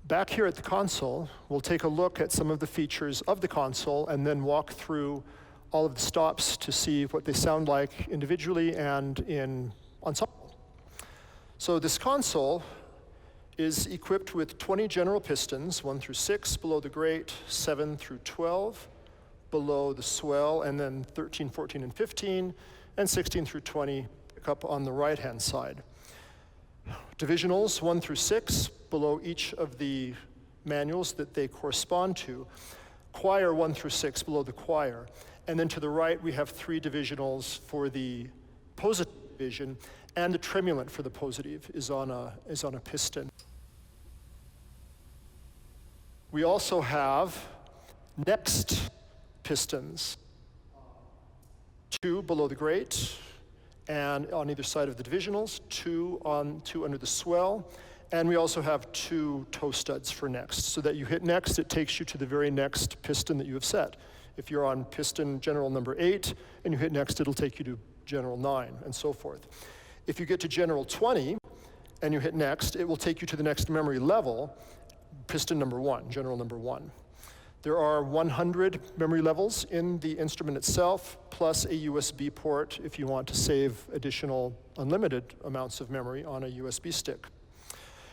Back here at the console, we'll take a look at some of the features of the console and then walk through all of the stops to see what they sound like individually and in ensemble. So this console is equipped with 20 general pistons, 1 through 6 below the grate, 7 through 12 below the swell, and then 13, 14, and 15, and 16 through 20 pick up on the right-hand side. Divisionals 1 through 6 below each of the manuals that they correspond to. Choir 1 through 6 below the choir. And then to the right, we have 3 divisionals for the Positiv Division, and the tremulant for the Positiv is on a piston. We also have next pistons, 2 below the grate, and on either side of the divisionals, 2 under the swell, and we also have 2 toe studs for next. So that you hit next, it takes you to the very next piston that you have set. If you're on piston general number 8, and you hit next, it'll take you to general 9, and so forth. If you get to general 20, and you hit next, it will take you to the next memory level, piston number 1, general number 1. There are 100 memory levels in the instrument itself, plus a USB port if you want to save additional unlimited amounts of memory on a USB stick.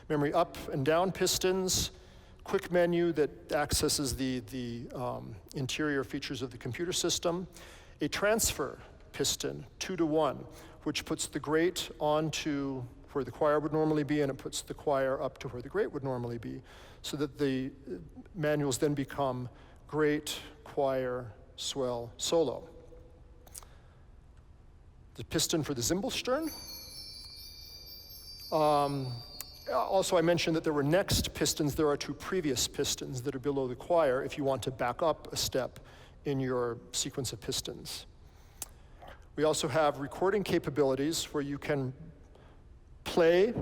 Memory up and down pistons, quick menu that accesses the interior features of the computer system, a transfer piston, 2-to-1, which puts the grate onto where the choir would normally be, and it puts the choir up to where the grate would normally be, so that the manuals then become grate, choir, swell, solo. The piston for the Zimbelstern. Also, I mentioned that there were next pistons. There are 2 previous pistons that are below the choir if you want to back up a step in your sequence of pistons. We also have recording capabilities where you can play,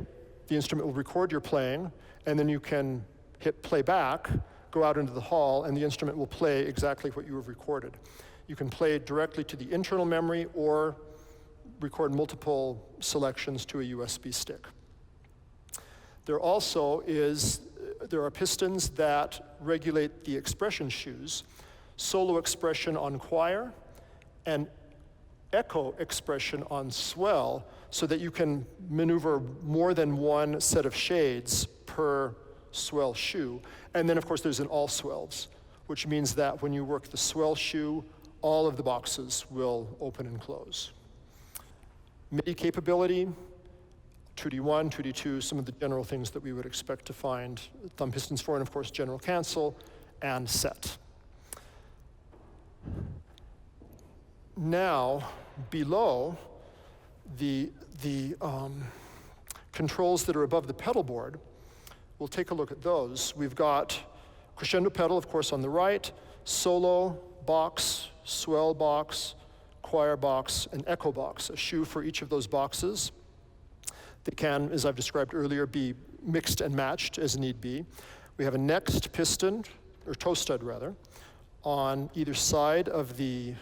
the instrument will record your playing, and then you can hit play back, go out into the hall, and the instrument will play exactly what you have recorded. You can play directly to the internal memory or record multiple selections to a USB stick. There are pistons that regulate the expression shoes, solo expression on choir, and echo expression on swell, so that you can maneuver more than one set of shades per swell shoe. And then, of course, there's an all swells, which means that when you work the swell shoe, all of the boxes will open and close. MIDI capability, 2D1, 2D2, some of the general things that we would expect to find thumb pistons for, and of course, general cancel and set. Now, below the controls that are above the pedal board, we'll take a look at those. We've got crescendo pedal, of course, on the right, solo box, swell box, choir box, and echo box, a shoe for each of those boxes. They can, as I've described earlier, be mixed and matched as need be. We have a next piston, or toe stud rather, on either side of the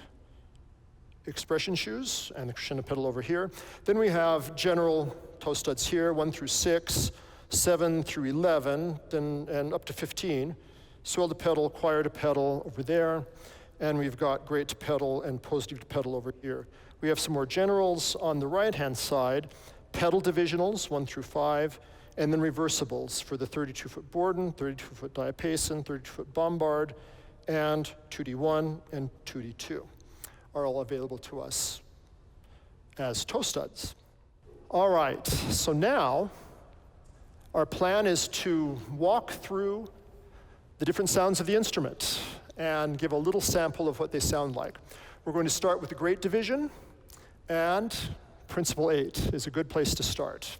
expression shoes and the crescendo pedal over here. Then we have general toe studs here, 1 through 6, 7 through 11, and up to 15. Swell to pedal, choir to pedal over there, and we've got grate to pedal and Positiv to pedal over here. We have some more generals on the right-hand side, pedal divisionals, 1 through 5, and then reversibles for the 32-foot Borden, 32-foot diapason, 32-foot bombard, and 2D1 and 2D2 are all available to us as toe studs. All right, so now our plan is to walk through the different sounds of the instrument and give a little sample of what they sound like. We're going to start with the grate division, and Principle 8 is a good place to start.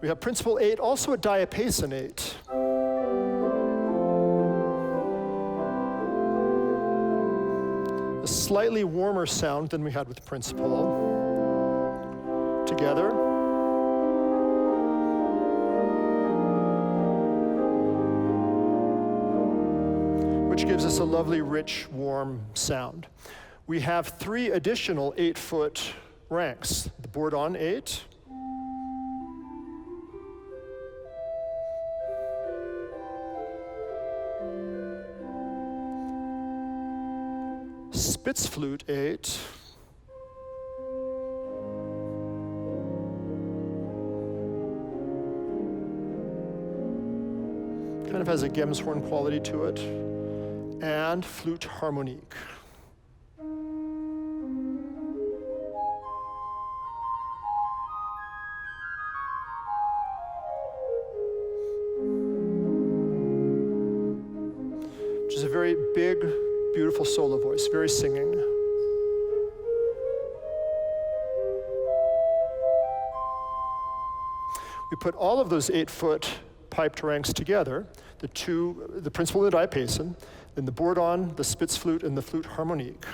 We have Principle 8, also a diapason 8. A slightly warmer sound than we had with Principle. Together. Which gives us a lovely, rich, warm sound. We have 3 additional 8-foot ranks. The board on 8. Spitz flute 8. Kind of has a Gemshorn quality to it. And flute harmonique. Which is a very big, beautiful solo voice, very singing. We put all of those 8-foot piped ranks together, the principal and the diapason, then the board on, the Spitz flute, and the flute harmonique.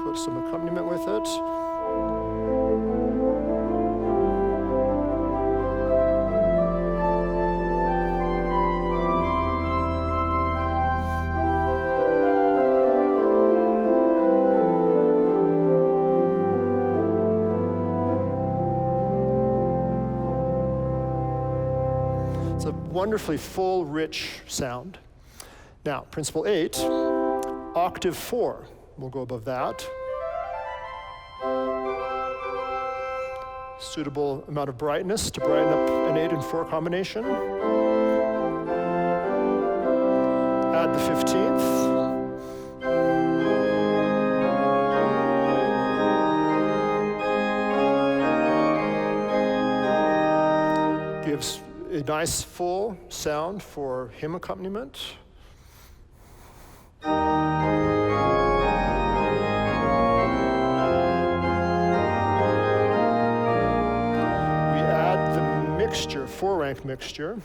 Put some accompaniment with it. Wonderfully full, rich sound. Now, principal 8, octave 4. We'll go above that. Suitable amount of brightness to brighten up an 8 and 4 combination. Add the 15th. Gives a nice full sound for hymn accompaniment. We add the mixture, 4-rank mixture.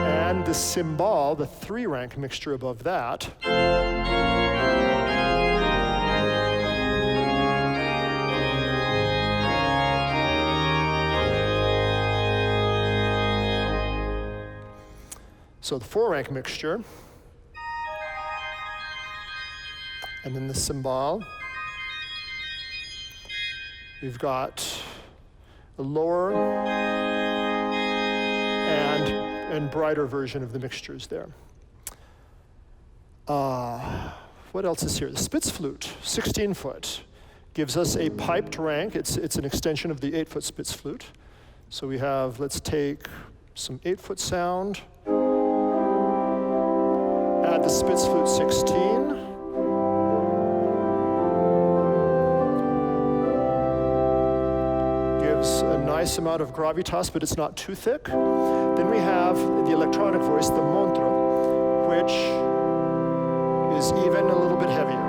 And the cymbal, the 3-rank mixture above that. So the 4-rank mixture, and then the cymbal. We've got a lower and brighter version of the mixtures there. What else is here? The Spitz flute, 16-foot, gives us a piped rank. It's an extension of the 8-foot Spitz flute. So we have, let's take some 8-foot sound. Add the Spitz flute 16. Gives a nice amount of gravitas, but it's not too thick. Then we have the electronic voice, the montre, which is even a little bit heavier.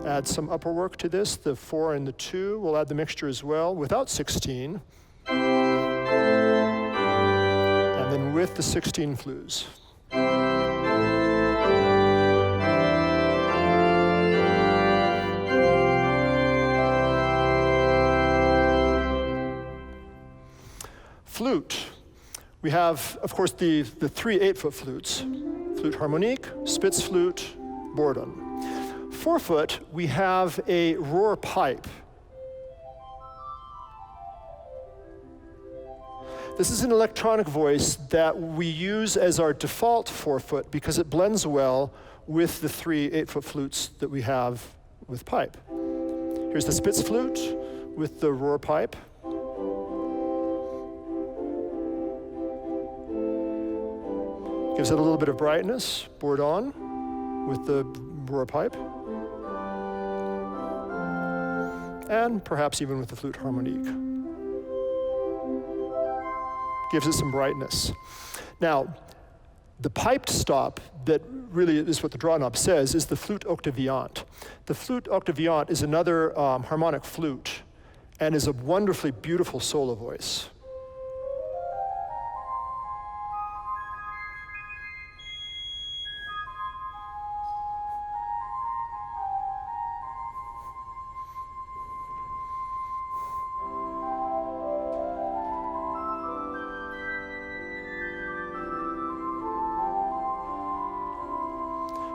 Add some upper work to this, the 4 and the 2. We'll add the mixture as well without 16. And then with the 16 flues. Flute. We have, of course, the 3 8-foot flutes. Flute harmonique, Spitz flute, Bordon. 4-foot, we have a roar pipe. This is an electronic voice that we use as our default 4-foot because it blends well with the 3 8-foot flutes that we have with pipe. Here's the Spitz flute with the roar pipe. Gives it a little bit of brightness, board on with the roar pipe. And perhaps even with the flute harmonique. Gives it some brightness. Now, the piped stop that really is what the draw knob says is the flute octaviant. The flute octaviant is another harmonic flute and is a wonderfully beautiful solo voice.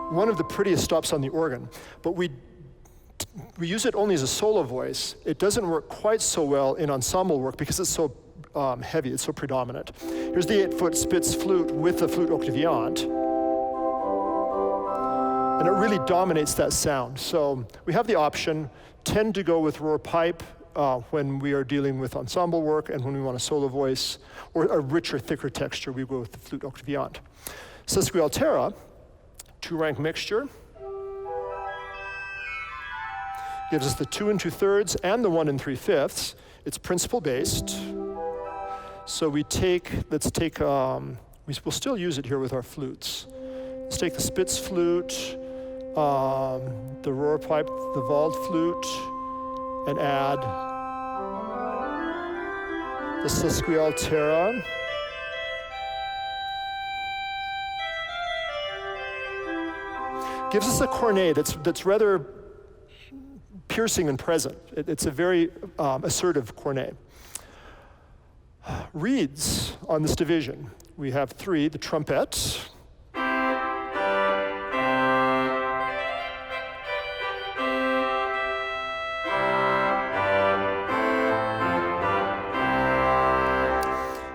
one of the prettiest stops on the organ, but we use it only as a solo voice. It doesn't work quite so well in ensemble work because it's so heavy, it's so predominant. Here's the 8-foot Spitz flute with the flute octavillante. And it really dominates that sound. So we have the option, tend to go with roar pipe when we are dealing with ensemble work, and when we want a solo voice or a richer, thicker texture, we go with the flute octavillante. Sesquialtera, 2-rank mixture, gives us the 2 2/3 and the 1 3/5. It's principle based. So we'll still use it here with our flutes. Let's take the Spitz flute, the roar pipe, the Wald flute, and add the Sesquialtera. Gives us a cornet that's rather piercing and present. It's a very assertive cornet. Reeds on this division. We have 3, the trumpet,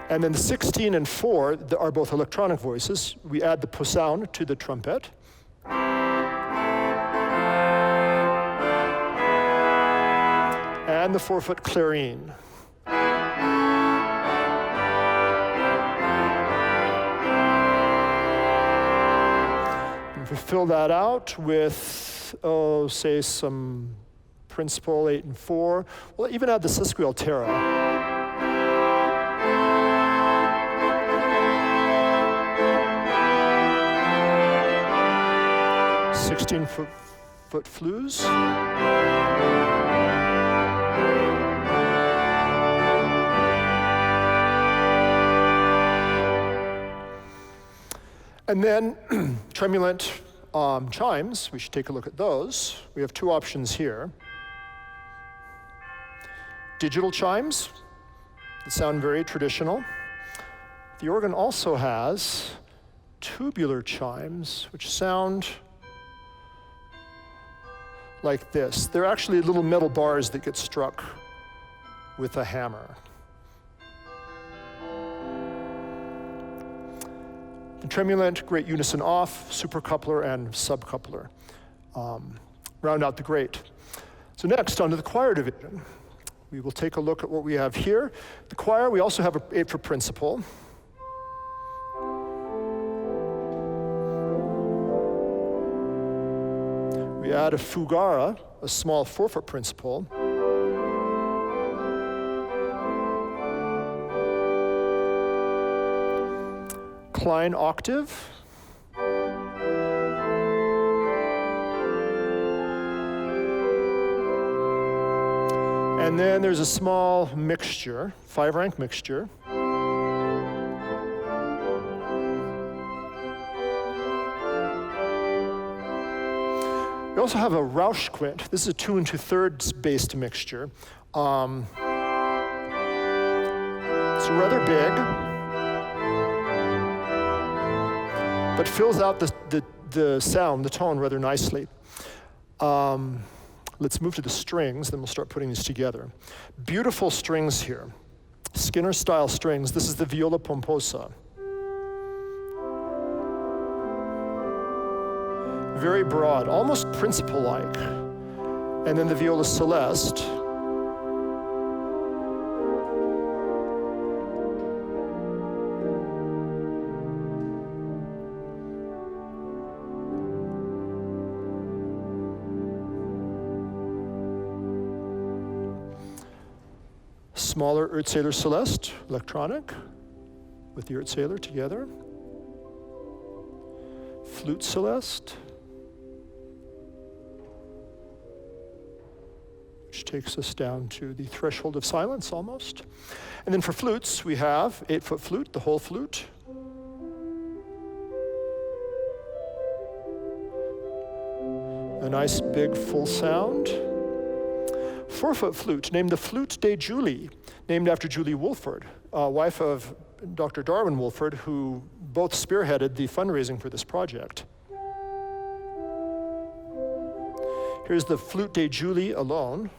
and then the 16 and 4 are both electronic voices. We add the posaune to the trumpet. And the 4-foot clarine. And we fill that out with, say some principal 8 and 4. We'll even add the Sesquialtera. 16-foot flues. And then tremulant chimes, we should take a look at those. We have 2 options here. Digital chimes that sound very traditional. The organ also has tubular chimes, which sound like this. They're actually little metal bars that get struck with a hammer. The tremulant, great unison off, supercoupler, and subcoupler. Round out the great. So next, onto the choir division. We will take a look at what we have here. The choir, we also have an 8-foot principal. We add a fugara, a small 4-foot principal. Klein octave. And then there's a small mixture, 5-rank mixture. We also have a Rauschquint. This is a 2 2/3 based mixture. It's rather big, but fills out the sound, the tone rather nicely. Let's move to the strings, then we'll start putting these together. Beautiful strings here. Skinner-style strings. This is the viola pomposa. Very broad, almost principal-like. And then the viola celeste. Smaller Erzähler Celeste, electronic, with the Erzähler together. Flute Celeste, which takes us down to the threshold of silence almost. And then for flutes, we have 8-foot flute, the whole flute. A nice big full sound. 4-foot flute, named the Flute de Julie, named after Julie Wolford, wife of Dr. Darwin Wolford, who both spearheaded the fundraising for this project. Here's the flute de Julie alone.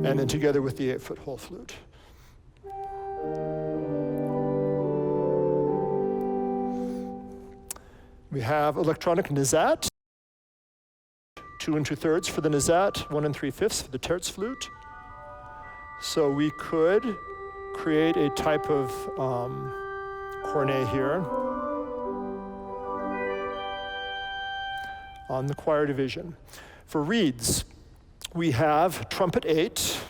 And then together with the 8-foot hole flute. We have electronic nizat, 2 2/3 for the nizat, 1 3/5 for the terz flute. So we could create a type of cornet here on the choir division. For reeds, we have trumpet 8,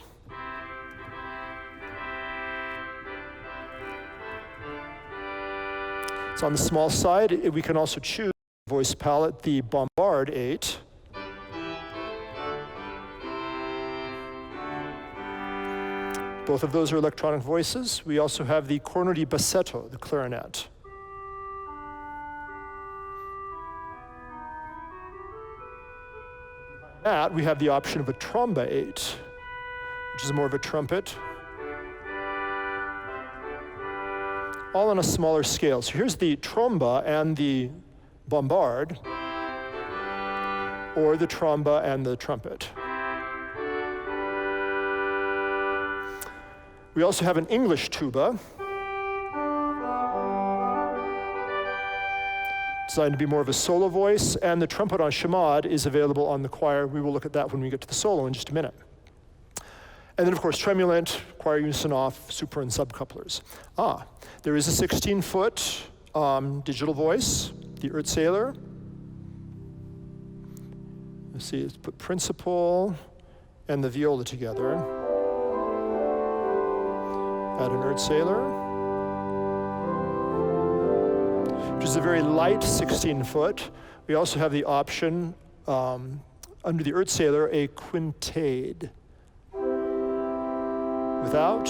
it's on the small side. We can also choose voice palette, the bombard 8. Both of those are electronic voices. We also have the corno di bassetto, the clarinet. That we have the option of a tromba 8, which is more of a trumpet, all on a smaller scale. So here's the tromba and the bombard, or the tromba and the trumpet. We also have an English tuba, designed to be more of a solo voice, and the trumpet en chamade is available on the choir. We will look at that when we get to the solo in just a minute. And then, of course, tremulant, choir unison off, super and subcouplers. There is a 16-foot digital voice, the Erzähler. Let's see, let's put principal and the viola together. Add an Erzähler, which is a very light 16-foot. We also have the option, under the Erzähler, a quintade, without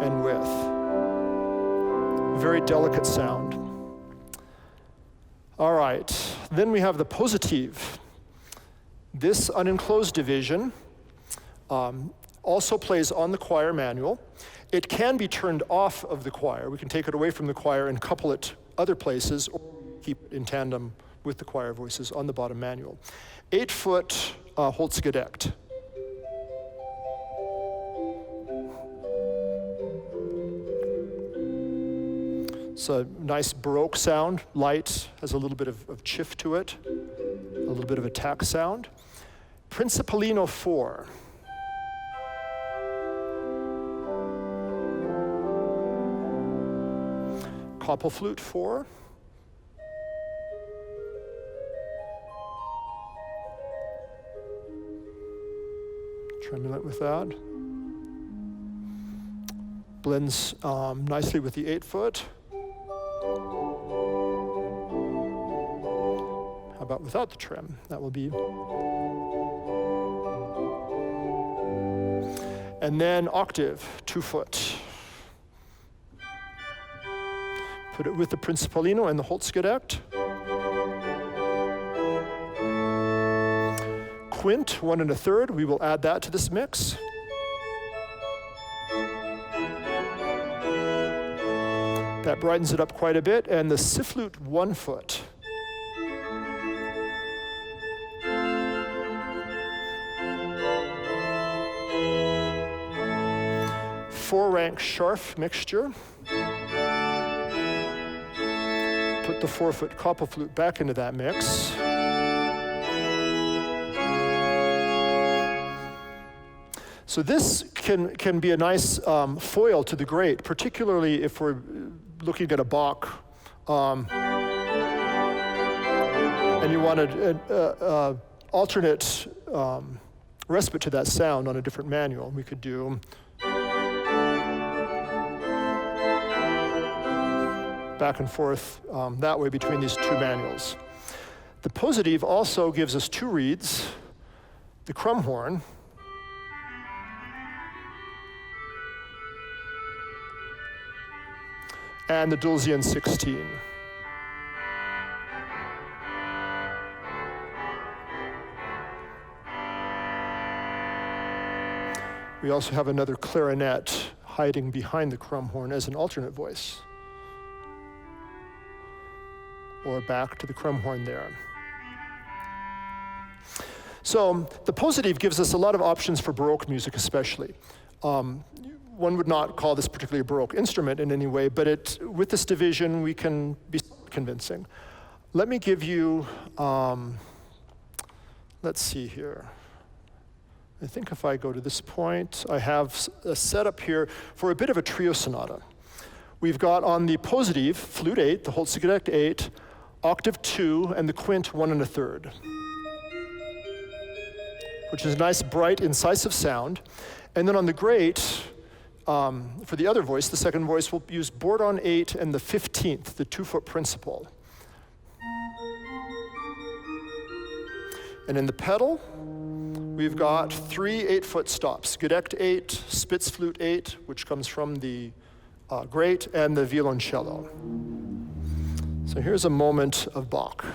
and with. Very delicate sound. All right, then we have the Positiv. This unenclosed division also plays on the choir manual. It can be turned off of the choir. We can take it away from the choir and couple it other places, or keep it in tandem with the choir voices on the bottom manual. 8-foot Holzgedeckt. It's a nice Baroque sound, light, has a little bit of chiff to it, a little bit of attack sound. Principalino 4. Koppel flute 4. Tremulant with that. Blends nicely with the 8-foot. How about without the trim? That will be. And then octave, 2-foot. Put it with the Principalino and the Holzgedeckt. Quint, 1 1/3, we will add that to this mix. That brightens it up quite a bit, and the Sifflute 1-foot. Four-rank Scharf mixture. Put the 4-foot Koppel flute back into that mix. So this can be a nice foil to the great, particularly if we're looking at a Bach and you wanted an alternate respite to that sound on a different manual. We could do back and forth that way between these two manuals. The Positiv also gives us 2 reeds, the Krummhorn, and the Dulcian 16. We also have another clarinet, hiding behind the crumb horn as an alternate voice. Or back to the crumb horn there. So the Positiv gives us a lot of options for Baroque music especially. One would not call this particularly a Baroque instrument in any way, but with this division we can be convincing. Let me give you, let's see here. I think if I go to this point, I have a setup here for a bit of a trio sonata. We've got on the Positiv, flute 8, the Holzgedeck 8, octave 2, and the quint 1 1/3, which is a nice, bright, incisive sound. And then on the great, for the other voice, the second voice, we'll use board on 8 and the 15th, the 2-foot principal. And in the pedal, we've got 3 8-foot stops, Gedeckt 8, Spitz flute 8, which comes from the great, and the violoncello. So here's a moment of Bach.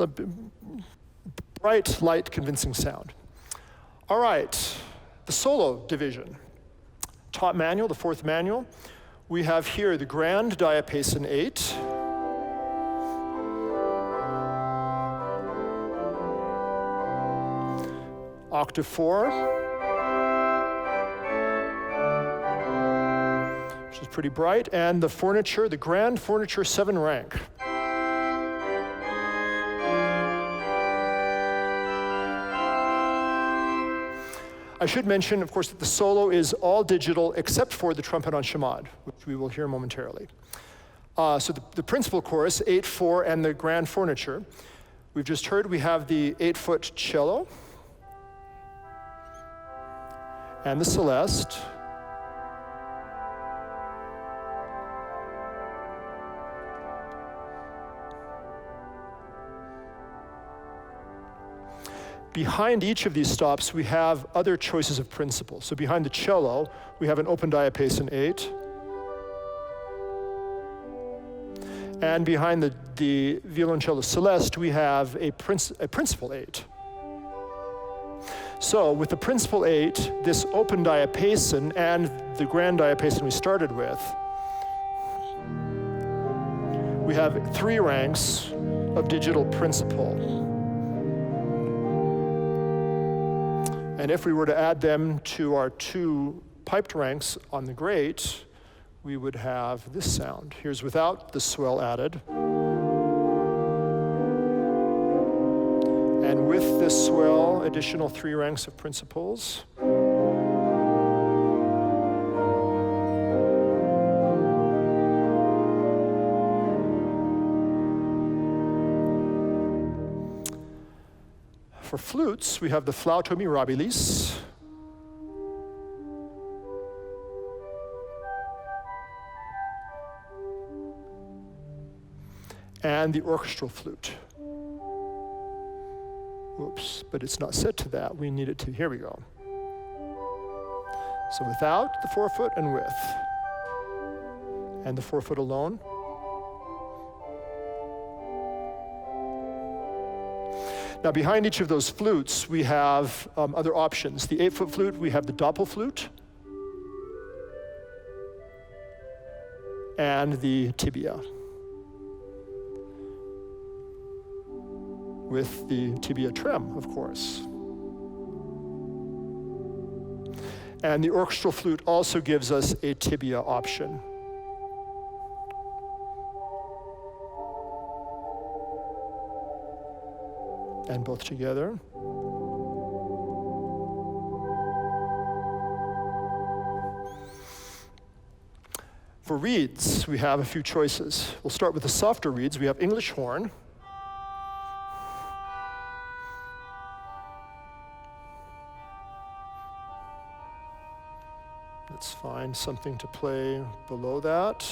It's a bright, light, convincing sound. All right, the solo division. Top manual, the 4th manual. We have here the grand diapason 8. Octave 4. Which is pretty bright. And the furniture, the grand furniture 7 rank. I should mention, of course, that the solo is all digital except for the trumpet on Chamade, which we will hear momentarily. So the principal chorus, 8/4, and the grand furniture. We've just heard we have the 8-foot cello and the celeste. Behind each of these stops, we have other choices of principal. So behind the cello, we have an open diapason 8. And behind the violoncello celeste, we have a principal 8. So with the principal 8, this open diapason and the grand diapason we started with, we have 3 ranks of digital principal. And if we were to add them to our 2 piped ranks on the great, we would have this sound. Here's without the swell added. And with this swell, additional 3 ranks of principals. For flutes, we have the flauto mirabilis, and the orchestral flute. Oops, but it's not set to that. We need it to, here we go. So without the 4-foot and with, and the 4-foot alone. Now behind each of those flutes, we have other options. The 8-foot flute, we have the doppelflute, and the tibia. with the tibia trem, of course. And the orchestral flute also gives us a tibia option. And both together. For reeds, we have a few choices. We'll start with the softer reeds. We have English horn. Let's find something to play below that.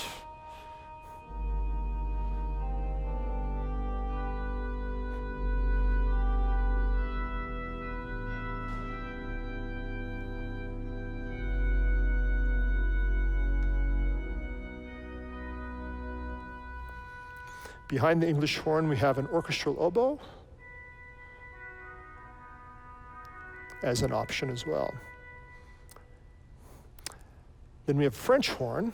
Behind the English horn, we have an orchestral oboe as an option as well. Then we have French horn.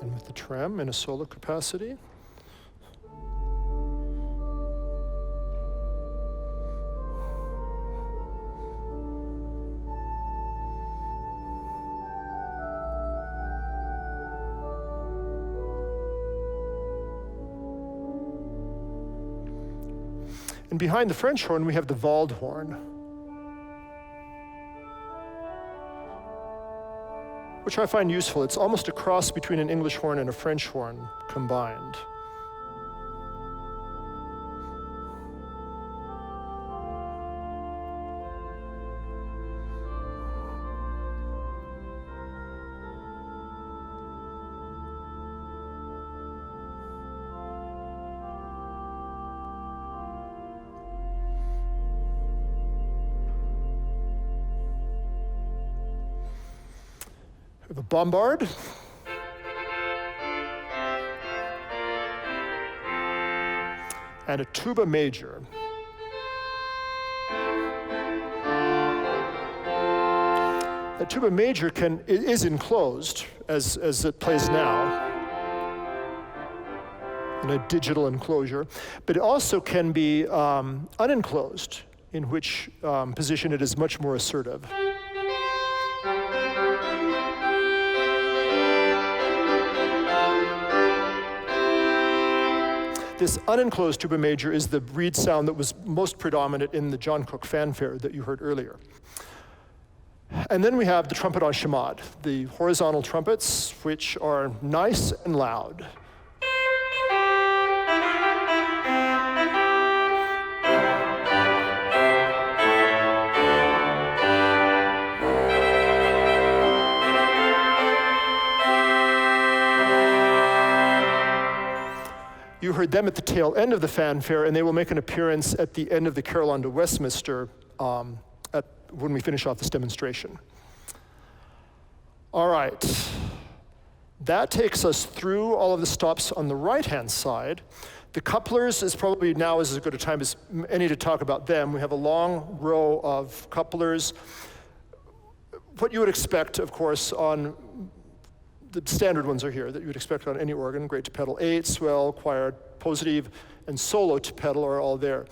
And with the trem in a solo capacity. And behind the French horn, we have the Wald horn, which I find useful. It's almost a cross between an English horn and a French horn combined. The bombard. And a tuba major. The tuba major is enclosed as it plays now in a digital enclosure, but it also can be unenclosed, in which position it is much more assertive. This unenclosed tuba major is the reed sound that was most predominant in the John Cook fanfare that you heard earlier. And then we have the trumpet en chamade, the horizontal trumpets, which are nice and loud. You heard them at the tail end of the fanfare, and they will make an appearance at the end of the Carol on to Westminster when we finish off this demonstration. All right. That takes us through all of the stops on the right-hand side. The couplers is probably now as good a time as any to talk about them. We have a long row of couplers. What you would expect, of course, on the standard ones are here that you would expect on any organ. Great to pedal 8, swell, choir, positive, and solo to pedal are all there.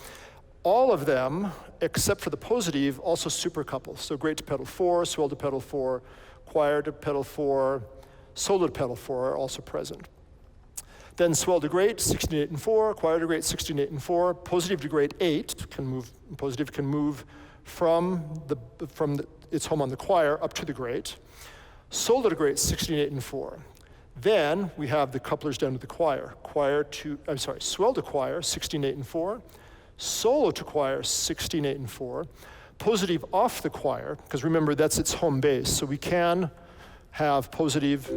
All of them, except for the positive, also supercouple. So great to pedal 4, swell to pedal 4, choir to pedal 4, solo to pedal 4 are also present. Then swell to great, 16, 8, and 4, choir to great, 16, 8, and 4, positive to great 8 can move. Positive can move from its home on the choir up to the great. Solo to great, 16, 8, and 4. Then we have the couplers down to the choir. Swell to choir, 16, 8, and 4. Solo to choir, 16, 8, and 4. Positive off the choir, because remember, that's its home base. So we can have positive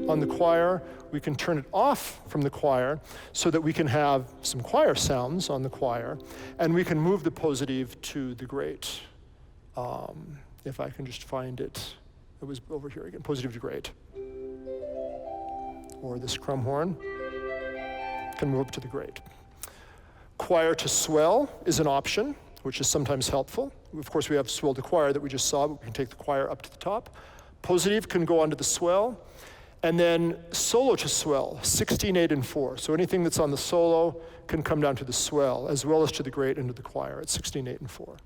on the choir. We can turn it off from the choir so that we can have some choir sounds on the choir. And we can move the positive to the great. If I can just find it. It was over here again, positive to great. Or this crumb horn can move up to the great. Choir to swell is an option, which is sometimes helpful. Of course, we have swell to choir that we just saw, but we can take the choir up to the top. Positiv can go onto the swell. And then solo to swell, 16, 8, and 4. So anything that's on the solo can come down to the swell, as well as to the great and to the choir at 16, 8, and 4.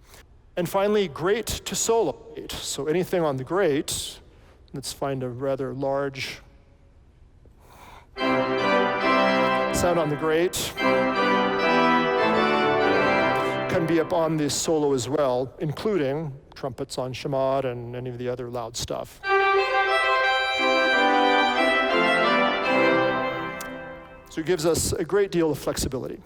And finally, great to solo 8. So anything on the great, let's find a rather large sound on the great, can be up on the solo as well, including trumpets on Shamad and any of the other loud stuff. So it gives us a great deal of flexibility.